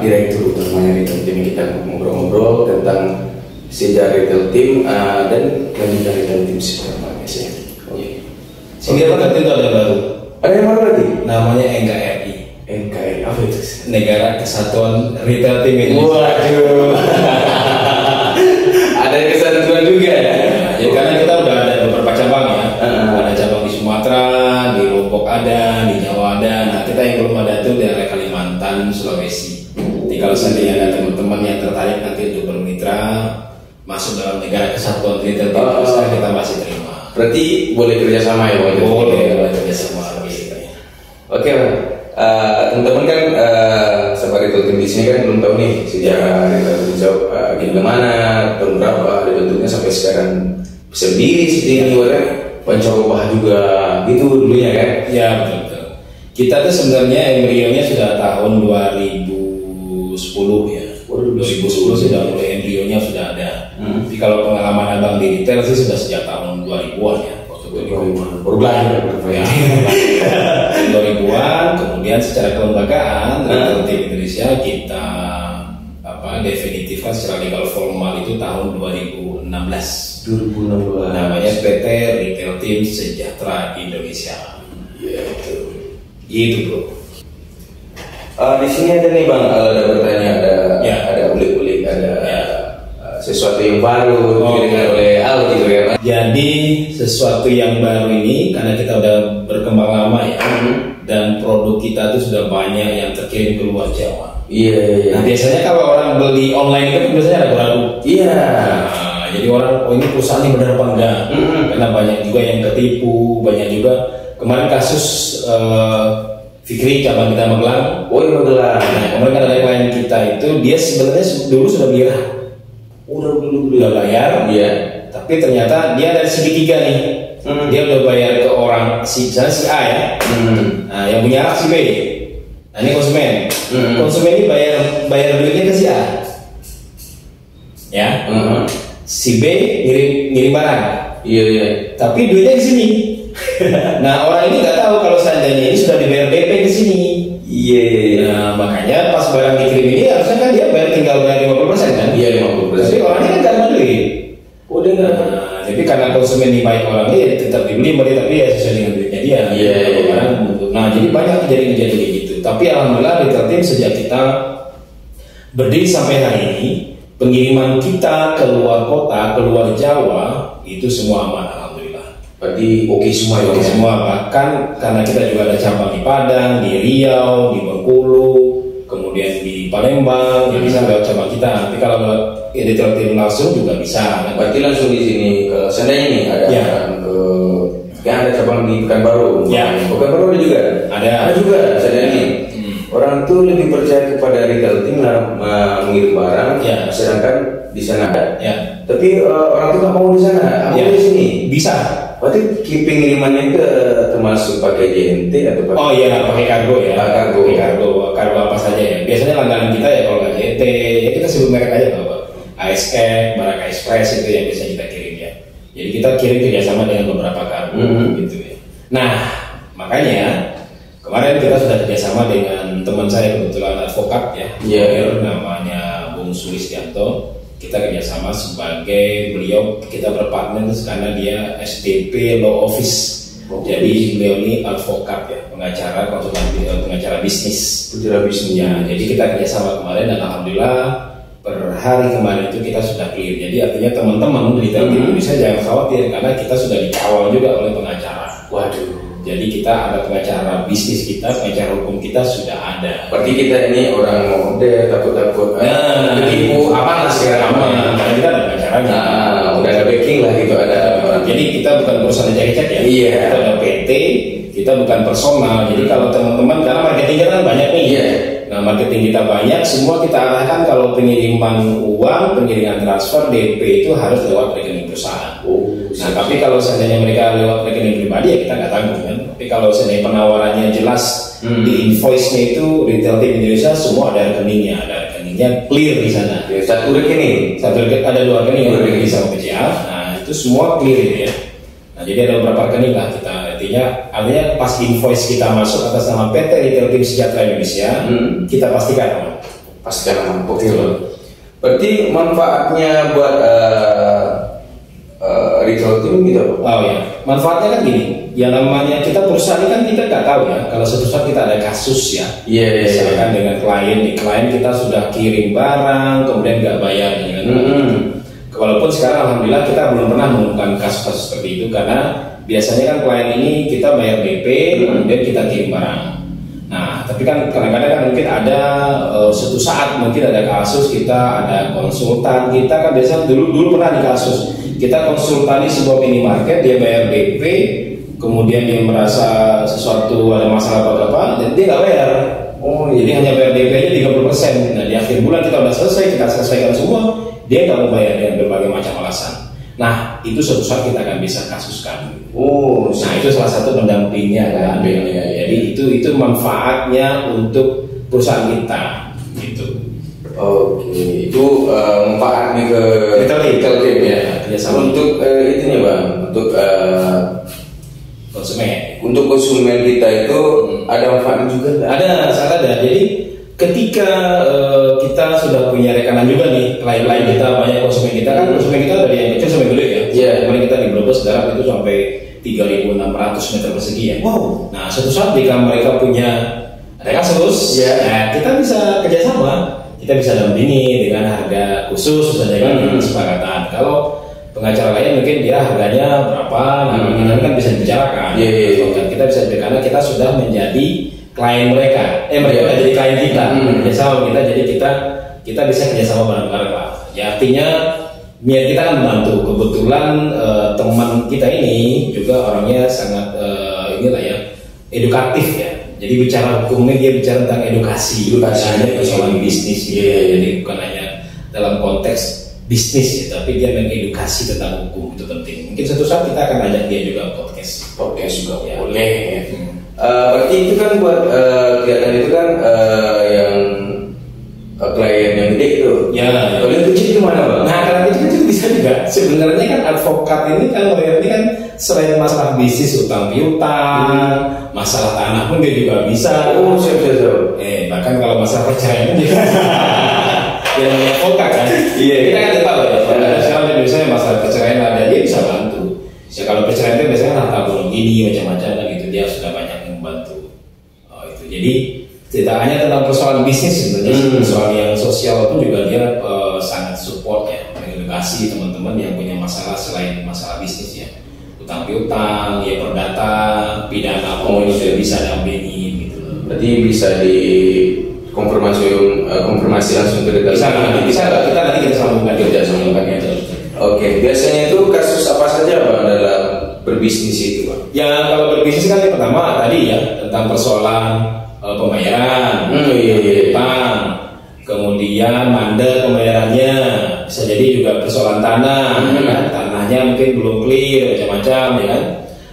direktur utamanya retail team. Kita ngobrol-ngobrol tentang sejarah retail team dan kelanjutan retail team seperti apa sih. Sehingga retail team itu ada yang baru. Ada yang baru lagi? Namanya NKRI. NKRI apa itu? Negara Kesatuan Retail Team Indonesia. Waduh. Ada kesatuan juga ya. Ya karena kita udah ada beberapa cabang ya. Ada cabang di Sumatera, di Lombok ada, di Jawa ada. Nah kita yang belum ada itu di daerah Kalimantan, Sulawesi. Jadi kalau seandainya ada teman-teman yang tertarik nanti untuk bermitra masuk dalam negara Kesatuan Retail Team Indonesia, kita masih terima. Berarti boleh kerjasama ya? Boleh kerjasama. Oke, teman-teman kan sahabat retail team di sini kan belum tahu nih sejarah retail team gimana, tahun berapa dibentuknya sampai sekarang bisa berdiri seperti ini, pencoba juga gitu dulunya kan? Ya betul. Kita tuh sebenarnya embrionya sudah tahun 2010 ya. 2010 sudah mulai embrionya sudah ada. Tapi kalau pengalaman abang di retail sih sudah sejak tahun 2000-an ya. Waktu 2000-an baru belajar ya. 2000-an, kemudian secara kelembagaan Retail Team Indonesia kita definitifkan secara legal formal itu tahun 2016. Namanya PT Retail Team Sejahtera Indonesia. Gitu bro. Di sini ada nih bang, ada bertanya, ada ulik-ulik, ada sesuatu yang baru diberikan oleh Al gitu ya. Jadi sesuatu yang baru ini karena kita udah berkembang lama ya, dan produk kita itu sudah banyak yang terkirim ke luar Jawa. Iya. Nah biasanya kalau orang beli online itu biasanya ada ragu. Iya. Nah, jadi orang ini perusahaannya benar apa enggak? Karena banyak juga yang ketipu, banyak juga kemarin kasus Fikri cabang kita Magelang. Oh iya Magelang. Nah, kemarin kan ada klien kita itu dia sebenarnya dulu sudah beli udah bayar, iya. Tapi ternyata dia dari segitiga nih. Dia udah bayar ke orang si A ya. Nah, yang punya hak si B. Nah, ini konsumen. Konsumen ini bayar duitnya ke si A. Ya. Si B ngirim barang. Iya. Tapi duitnya di sini. Nah, orang ini nggak tahu kalau seandainya ini sudah dibayar DP di sini. Iya. Nah, makanya pas barang dikirim ini harusnya kan dia tinggal bayar 50% kan? Iya 50%. Tapi orangnya kan nggak duit. Udah nggak. Jadi karena konsumen ini baik orangnya ya tetap dibeli tapi ya sesuai dengan duitnya dia. Iya. Nah, jadi banyak kejadian kayak gitu. Tapi alhamdulillah Retail Team sejak kita berdiri sampai hari ini, pengiriman kita ke luar kota, ke luar Jawa itu semua aman. Berarti oke semua ya? Oke semua, bahkan karena kita juga ada cabang di Padang, di Riau, di Bengkulu, kemudian di Palembang, yang bisa lewat cabang kita. Tapi kalau lewat Retail Team langsung juga bisa. Berarti langsung di sini ke seandainya nih ada ada cabang di Pekanbaru. Ya. Pekanbaru ada juga. Ada juga. Seandainya nih orang tuh lebih percaya kepada Retail Team mengirim barang, sedangkan di sana ada. Ya. Tapi orang tuh nggak mau di sana, mau di sini. Bisa. Berarti pengirimannya ke termasuk pakai JNT atau pakai? Oh iya, pakai kargo ya. Pakai kargo apa saja ya. Biasanya langganan kita ya kalau nggak JNT, ya kita sebut merek aja Bapak. ASF, Baraka Express itu yang biasa kita kirim ya. Jadi kita kirim kerjasama dengan beberapa kargo gitu ya. Nah, makanya kemarin kita sudah kerjasama dengan teman saya kebetulan advokat ya, namanya Bung Sulistianto. Kita kerjasama sebagai beliau kita berpartner karena dia SDP Law Office. Jadi beliau ini advokat ya, pengacara, konsultan pengacara bisnis. Ya, jadi kita kerjasama kemarin dan alhamdulillah per hari kemarin itu kita sudah clear. Jadi artinya teman-teman di Retail Team Indonesia jangan khawatir karena kita sudah dikawal juga oleh pengacara. Waduh. Jadi kita ada pengacara bisnis kita, pengacara hukum kita sudah ada. Berarti kita ini orang model takut-takut ketipu aman lah sekarang aman. Karena kita ada pengacaranya. Udah ada backing lah gitu ada. Jadi kita bukan perusahaan cek-cek ya. Iya. Kita ada PT, kita bukan personal. Jadi kalau teman-teman karena marketing kita kan banyak nih. Iya. Nah marketing kita banyak, semua kita arahkan kalau pengiriman uang, pengiriman transfer DP itu harus lewat rekening perusahaan. Nah tapi kalau seandainya mereka lewat rekening pribadi ya kita nggak tanggung kan. Tapi kalau seandainya penawarannya jelas di invoice-nya itu Retail Team Indonesia semua ada rekeningnya clear di sana. Satu rekening, ada dua rekening yang rekening sama BCA. Nah itu semua clear ya. Nah jadi ada beberapa rekening lah kita. Artinya pas invoice kita masuk atas nama PT Retail Team Sejahtera Indonesia, kita pastikan pasca mampu gitu. Berarti manfaatnya buat retail team gitu. Oh ya, manfaatnya kan gini, yang namanya kita perusahaan ini kan kita nggak tahu ya, kalau suatu saat kita ada kasus ya, misalkan dengan klien kita sudah kirim barang, kemudian nggak bayar, ya kan? Walaupun sekarang alhamdulillah kita belum pernah menemukan kasus-kasus seperti itu, karena biasanya kan klien ini kita bayar DP, kemudian kita kirim barang. Nah, tapi kan kadang-kadang kan mungkin ada suatu saat mungkin ada kasus, kita ada konsultan, kita kan biasanya dulu pernah di kasus, kita konsultani sebuah minimarket, dia bayar DP, kemudian dia merasa sesuatu ada masalah apa-apa, dan dia nggak bayar. Jadi hanya bayar DP-nya 30%. Nah, di akhir bulan kita udah selesai, kita selesaikan semua, dia nggak mau bayar dengan berbagai macam alasan. Nah, itu suatu saat kita akan bisa kasuskan. Nah, itu salah satu pendampingnya kan. Jadi itu manfaatnya untuk perusahaan kita gitu. Oke, itu manfaatnya ke retail team ya. Untuk itunya Bang, untuk konsumen. Untuk konsumen kita itu ada manfaatnya juga. Sangat ada. Jadi ketika kita sudah punya rekanan juga nih, klien-klien kita, banyak konsumen kita kan, konsumen kita dari yang kecil sampai gede ya. Kemarin kita di Brebes darat itu sampai 3.600 meter persegi ya. Wow. Nah, suatu saat jika mereka punya ada kasus, nah, kita bisa kerjasama, kita bisa dampingi dengan harga khusus, misalnya kan dengan kesepakatan. Kalau pengacara lain mungkin dia harganya berapa, nah kita kan bisa dibicarakan. Kita bisa karena kita sudah menjadi klien mereka, mereka jadi klien kita, kerjasama kita, jadi kita bisa kerjasama bareng-bareng lah. Ya artinya niat kita kan membantu. Kebetulan teman kita ini juga orangnya sangat edukatif ya. Jadi bicara hukumnya dia bicara tentang edukasi, bukan hanya persoalan bisnis gitu. Jadi bukan hanya dalam konteks bisnis ya, tapi dia mengedukasi tentang hukum, itu penting. Mungkin suatu saat kita akan ajak dia juga podcast juga ya. Boleh ya. Berarti itu kan buat kegiatan itu kan yang klien yang gede itu. Kalau yang kecil gimana Bang? Nah, kalau kecil bisa juga. Sebenarnya kan advokat ini kan lawyer ini kan selain masalah bisnis, utang piutang, masalah tanah pun dia juga bisa. Siap. Bahkan kalau masalah perceraian juga. Yang namanya advokat kan. Kita kan tahu ya. Sekarang di Indonesia masalah perceraian ada, dia bisa bantu. Ya kalau perceraian itu biasanya harta bolong gini macam-macam kan gitu, dia sudah banyak yang membantu. Itu. Jadi tidak hanya tentang persoalan bisnis sebenarnya, persoalan yang sosial pun juga dia sangat support ya, mengedukasi teman-teman yang punya masalah selain masalah bisnis ya, utang piutang, ya perdata, pidana, juga bisa dampingi gitu. Berarti bisa di konfirmasi langsung ke bisa kita nanti kita sambungkan ya. Oke, biasanya itu kasus apa saja Bang dalam berbisnis itu Bang? Ya kalau berbisnis kan yang pertama tadi ya tentang persoalan pembayaran, utang, kemudian mandat pembayarannya, bisa jadi juga persoalan tanah, kan? Tanahnya mungkin belum clear macam-macam ya kan.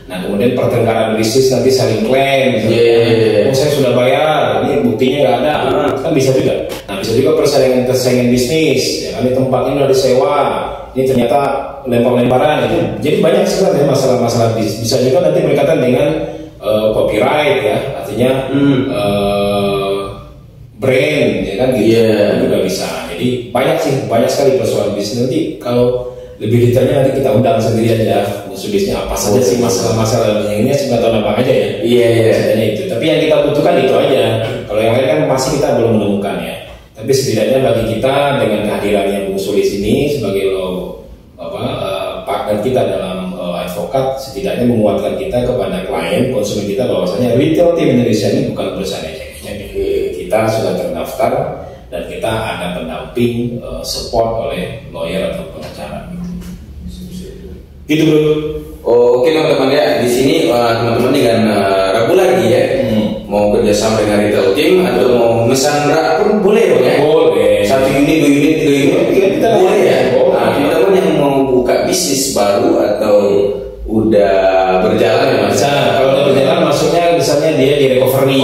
Nah kemudian pertengkaran bisnis nanti saling klaim, saya sudah bayar, ini buktinya nggak ada, kan bisa juga. Nah bisa juga persaingan bisnis, ya kan, di tempat ini udah disewa, ini ternyata lempar-lemparan, gitu. Jadi banyak sebenarnya masalah-masalah bisnis. Bisa juga nanti berkaitan dengan copyright ya, artinya brand, ya kan, gitu juga bisa. Jadi banyak sekali persoalan bisnis. Nanti kalau lebih detailnya nanti kita undang sendiri aja bisnisnya apa saja sih masalah-masalah yang ini cuma tahu apa aja ya. Itu. Tapi yang kita butuhkan itu aja. Kalau yang lain kan masih kita belum menemukan ya. Tapi setidaknya bagi kita dengan kehadirannya Bung Sulis ini sebagai partner kita dalam advokat, setidaknya menguatkan kita kepada klien konsumen kita bahwasanya retail team Indonesia ini bukan perusahaan ejek-ejek. Kita sudah terdaftar dan kita ada pendamping support oleh lawyer atau pengacara. Gitu bro. Oke teman-teman ya, di sini teman-teman dengan Rabu lagi ya, mau kerjasama dengan retail team atau mau memesan rak pun boleh ya? Boleh. 1 unit, 2 unit, 3 unit kita boleh ya. Teman-teman yang mau buka bisnis baru atau udah berjalan ya Mas? Kalau udah berjalan maksudnya misalnya dia di recovery,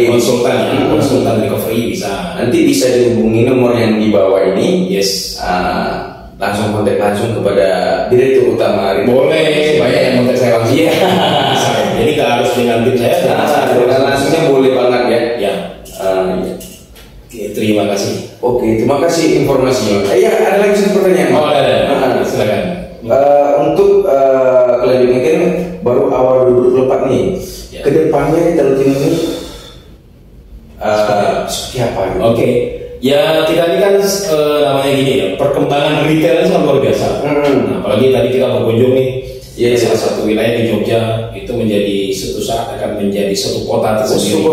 konsultan recovery bisa. Nanti bisa dihubungi nomor yang di bawah ini. Langsung kontak langsung kepada direktur utama. Boleh, banyak yang kontak saya langsung. Jadi nggak harus dengan tim saya. Langsungnya boleh banget ya. Oke, terima Terima kasih. Oke, terima kasih informasinya. Ya, ada lagi satu pertanyaan. Oh, ada. Silakan. Untuk kelanjut mungkin baru awal 2024 nih. Ya. Kedepannya Telkom ini seperti apa? Gitu? Oke. Ya kita ini kan namanya gini ya, perkembangan retail itu luar biasa. Nah, apalagi tadi kita berkunjung nih, salah satu wilayah di Jogja itu menjadi suatu saat akan menjadi suatu kota tersendiri.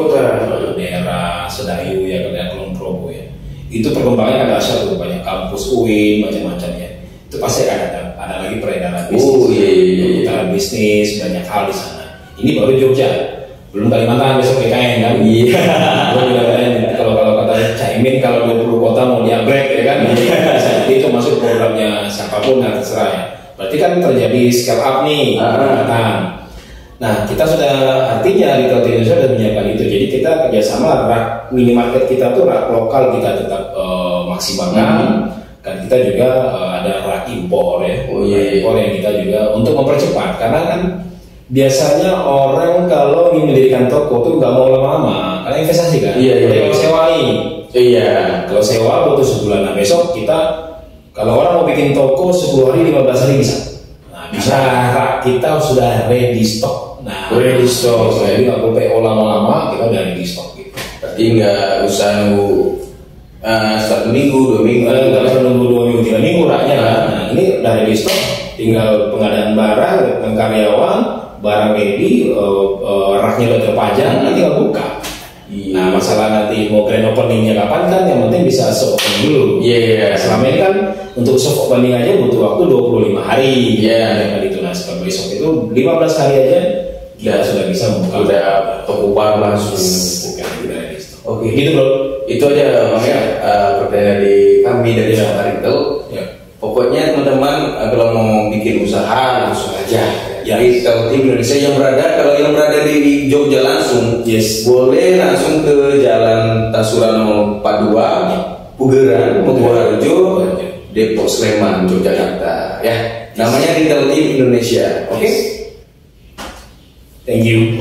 Daerah Sedayu ya, daerah Kulon Progo ya. Itu perkembangannya ada dahsyat, banyak kampus UIN macam-macamnya. Itu pasti akan ada lagi peredaran bisnis, peredaran bisnis, banyak hal di sana. Ini baru Jogja, belum Kalimantan, besok PKN kan? Iya. Kalau kata Caimin kalau 20 kota mau diabrek ya kan? Jadi itu masuk programnya siapapun yang terserah ya. Berarti kan terjadi scale up nih. Nah, kita sudah artinya retail Indonesia sudah menyiapkan itu. Jadi kita kerjasama minimarket kita tuh rak lokal kita tetap maksimalkan. Dan kita juga ada rak impor ya. Impor yang kita juga untuk mempercepat karena kan biasanya orang kalau ingin mendirikan toko tuh nggak mau lama-lama karena investasi kan. Kalau sewa nih. Kalau sewa butuh sebulan. Nah besok kita kalau orang mau bikin toko 10 hari 15 hari bisa. Nah bisa kita sudah ready stock. Nah ready stock. Jadi nggak perlu PO lama-lama, kita udah ready stock gitu. Berarti nggak usah nunggu 1 minggu, 2 minggu. Nggak usah nunggu 2 minggu, 3 minggu raknya kan. Nah ini udah ready stock. Tinggal pengadaan barang, karyawan, barang ready, raknya udah terpajang, nanti tinggal buka. Nah masalah nanti mau grand openingnya kapan kan, yang penting bisa soft opening dulu. Selama ini kan untuk soft opening aja butuh waktu 25 hari. Nah setelah besok itu 15 hari aja kita sudah bisa membuka. Udah toko baru langsung. Oke, gitu bro. Itu aja Bang ya, pertanyaan dari kami dari Retail. Pokoknya teman-teman kalau mau bikin usaha langsung aja. Retail Team Indonesia yang berada di Jogja langsung, boleh langsung ke Jalan Tasurano 42, Pugeran, Mojoharjo, Depok Sleman, Yogyakarta. Ya, namanya Retail Team Indonesia. Oke. Thank you.